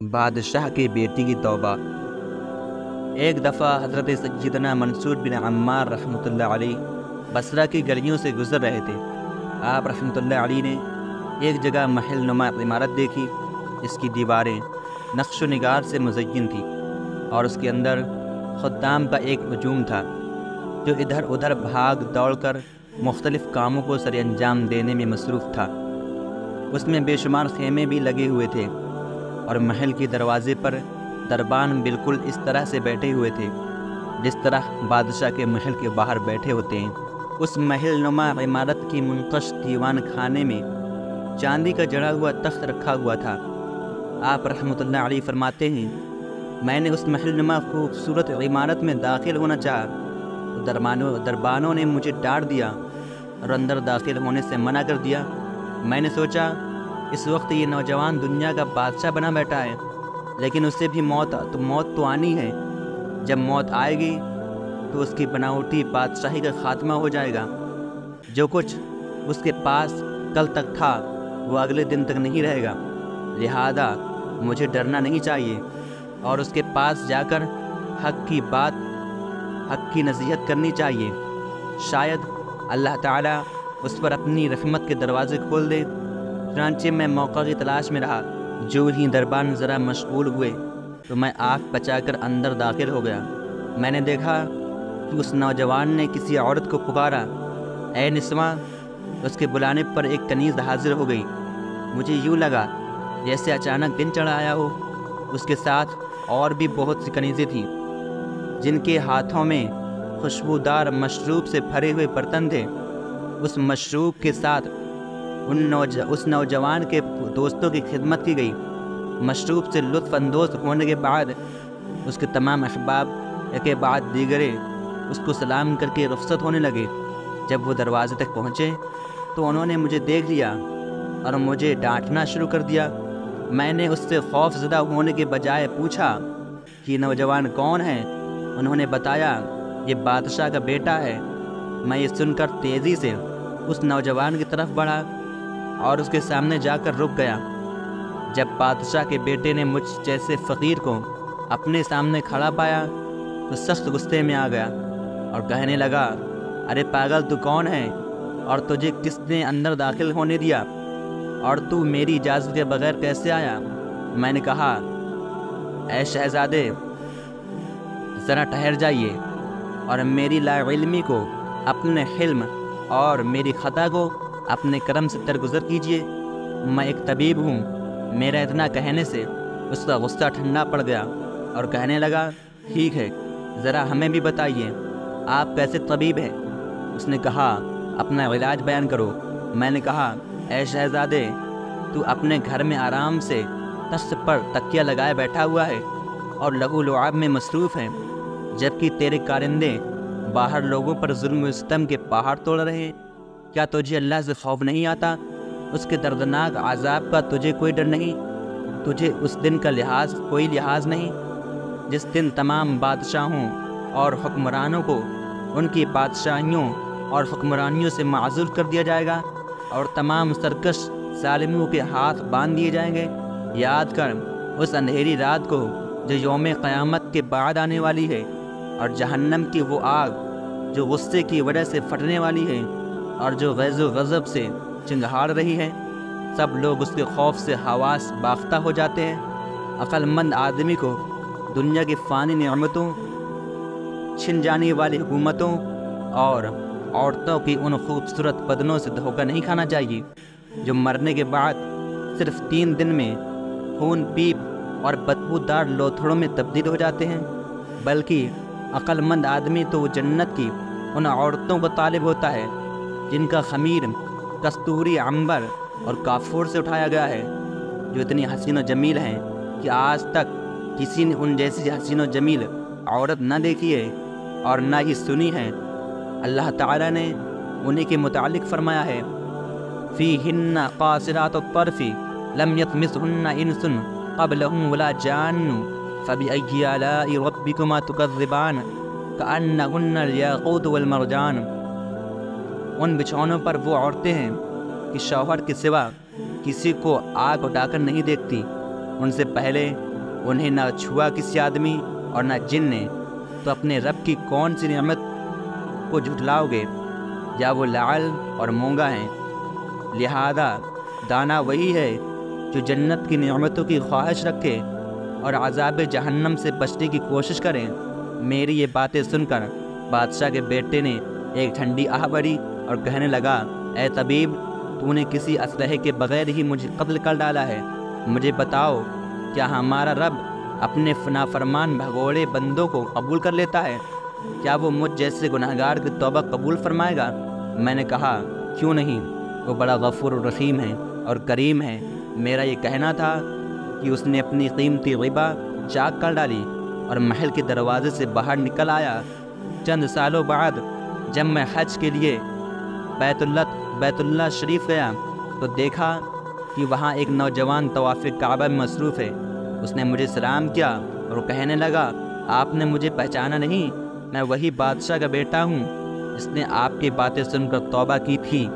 بادشاہ کی بیٹی کی توبہ۔ ایک دفعہ حضرت سیدنا منصور بن عمار رحمۃ اللہ علیہ بصرہ کی گلیوں سے گزر رہے تھے۔ آپ رحمۃ اللہ علیہ نے ایک جگہ محل نما عمارت دیکھی جس کی دیواریں نقش و نگار سے مزین تھیں اور اس کے اندر خدام کا ایک ہجوم تھا جو ادھر ادھر بھاگ دوڑ کر مختلف کاموں کو سر انجام دینے میں مصروف تھا۔ اس میں بے شمار خیمے بھی لگے ہوئے تھے اور محل کے دروازے پر دربان بالکل اس طرح سے بیٹھے ہوئے تھے جس طرح بادشاہ کے محل کے باہر بیٹھے ہوتے ہیں۔ اس محل نما عمارت کی منقش دیوان خانے میں چاندی کا جڑا ہوا تخت رکھا ہوا تھا۔ آپ رحمۃ اللہ علیہ فرماتے ہیں، میں نے اس محل نما خوبصورت عمارت میں داخل ہونا چاہا تو دربانوں نے مجھے ڈانٹ دیا اور اندر داخل ہونے سے منع کر دیا۔ میں نے سوچا اس وقت یہ نوجوان دنیا کا بادشاہ بنا بیٹھا ہے، لیکن اسے بھی موت تو آنی ہے۔ جب موت آئے گی تو اس کی بناوٹی بادشاہی کا خاتمہ ہو جائے گا۔ جو کچھ اس کے پاس کل تک تھا وہ اگلے دن تک نہیں رہے گا، لہذا مجھے ڈرنا نہیں چاہیے اور اس کے پاس جا کر حق کی نصیحت کرنی چاہیے۔ شاید اللہ تعالیٰ اس پر اپنی رحمت کے دروازے کھول دے۔ چنانچہ میں موقع کی تلاش میں رہا۔ جو ہی دربان ذرا مشغول ہوئے تو میں آنکھ بچا کر اندر داخل ہو گیا۔ میں نے دیکھا کہ اس نوجوان نے کسی عورت کو پکارا، اے نسواں! اس کے بلانے پر ایک کنیز حاضر ہو گئی۔ مجھے یوں لگا جیسے اچانک دن چڑھ آیا ہو۔ اس کے ساتھ اور بھی بہت سی کنیزیں تھیں جن کے ہاتھوں میں خوشبودار مشروب سے بھرے ہوئے برتن تھے۔ اس مشروب کے ساتھ اس نوجوان کے دوستوں کی خدمت کی گئی۔ مشروب سے لطف اندوز ہونے کے بعد اس کے تمام احباب ایک بعد دیگرے اس کو سلام کر کے رخصت ہونے لگے۔ جب وہ دروازے تک پہنچے تو انہوں نے مجھے دیکھ لیا اور مجھے ڈانٹنا شروع کر دیا۔ میں نے اس سے خوف زدہ ہونے کے بجائے پوچھا کہ یہ نوجوان کون ہے؟ انہوں نے بتایا یہ بادشاہ کا بیٹا ہے۔ میں یہ سن کر تیزی سے اس نوجوان کی طرف بڑھا اور اس کے سامنے جا کر رک گیا۔ جب بادشاہ کے بیٹے نے مجھ جیسے فقیر کو اپنے سامنے کھڑا پایا تو سخت غصے میں آ گیا اور کہنے لگا، ارے پاگل، تو کون ہے اور تجھے کس نے اندر داخل ہونے دیا اور تو میری اجازت کے بغیر کیسے آیا؟ میں نے کہا، اے شہزادے، ذرا ٹھہر جائیے اور میری لا علمی کو اپنے حلم اور میری خطا کو اپنے کرم سے درگزر کیجیے۔ میں ایک طبیب ہوں۔ میرا اتنا کہنے سے اس کا غصہ ٹھنڈا پڑ گیا اور کہنے لگا، ٹھیک ہے، ذرا ہمیں بھی بتائیے آپ کیسے طبیب ہیں؟ اس نے کہا، اپنا علاج بیان کرو۔ میں نے کہا، اے شہزادے، تو اپنے گھر میں آرام سے تخت پر تکیہ لگائے بیٹھا ہوا ہے اور لہو لعاب میں مصروف ہے، جبکہ تیرے کارندے باہر لوگوں پر ظلم و ستم کے پہاڑ توڑ رہے ہیں۔ کیا تجھے اللہ سے خوف نہیں آتا؟ اس کے دردناک عذاب کا تجھے کوئی ڈر نہیں؟ تجھے اس دن کا کوئی لحاظ نہیں جس دن تمام بادشاہوں اور حکمرانوں کو ان کی بادشاہیوں اور حکمرانیوں سے معزول کر دیا جائے گا اور تمام سرکش ظالموں کے ہاتھ باندھ دیے جائیں گے؟ یاد کر اس اندھیری رات کو جو یوم قیامت کے بعد آنے والی ہے، اور جہنم کی وہ آگ جو غصے کی وجہ سے پھٹنے والی ہے اور جو غیظ و غضب سے چنگھاڑ رہی ہے۔ سب لوگ اس کے خوف سے حواس باختہ ہو جاتے ہیں۔ عقل مند آدمی کو دنیا کی فانی نعمتوں، چھن جانے والی حکومتوں اور عورتوں کی ان خوبصورت بدنوں سے دھوکہ نہیں کھانا چاہیے جو مرنے کے بعد صرف 3 دن میں خون پیپ اور بدبودار لوتھڑوں میں تبدیل ہو جاتے ہیں، بلکہ عقل مند آدمی تو وہ جنت کی ان عورتوں کو طالب ہوتا ہے جن کا خمیر کستوری، عنبر اور کافور سے اٹھایا گیا ہے، جو اتنی حسین و جمیل ہیں کہ آج تک کسی نے ان جیسی حسین و جمیل عورت نہ دیکھی ہے اور نہ ہی سنی ہے۔ اللہ تعالیٰ نے انہی کے متعلق فرمایا ہے، فیہن قاصرات الطرف لم یطمثہن انس قبلہم ولا جان فبأی آلاء ربکما تکذبان کأنہن الیاقوت والمرجان۔ ان بچھونوں پر وہ عورتیں ہیں کہ شوہر کے سوا کسی کو آگ اٹھا کر نہیں دیکھتی، ان سے پہلے انہیں نہ چھوا کسی آدمی اور نہ جن نے، تو اپنے رب کی کون سی نعمت کو جھٹلاؤ گے؟ یا وہ لعل اور مونگا ہیں؟ لہذا دانا وہی ہے جو جنت کی نعمتوں کی خواہش رکھے اور عذاب جہنم سے بچنے کی کوشش کریں۔ میری یہ باتیں سن کر بادشاہ کے بیٹے نے ایک ٹھنڈی آہ بھری اور کہنے لگا، اے طبیب، تو نے کسی اسلحے کے بغیر ہی مجھے قتل کر ڈالا ہے۔ مجھے بتاؤ، کیا ہمارا رب اپنے نافرمان بھگوڑے بندوں کو قبول کر لیتا ہے؟ کیا وہ مجھ جیسے گنہگار کی توبہ قبول فرمائے گا؟ میں نے کہا، کیوں نہیں، وہ بڑا غفور الرحیم ہے اور کریم ہے۔ میرا یہ کہنا تھا کہ اس نے اپنی قیمتی غیبہ چاک کر ڈالی اور محل کے دروازے سے باہر نکل آیا۔ چند سالوں بعد جب میں حج کے لیے بیت اللہ شریف گیا تو دیکھا کہ وہاں ایک نوجوان طواف کعبہ میں مصروف ہے۔ اس نے مجھے سلام کیا اور کہنے لگا، آپ نے مجھے پہچانا نہیں؟ میں وہی بادشاہ کا بیٹا ہوں جس نے آپ کی باتیں سن کر توبہ کی تھی۔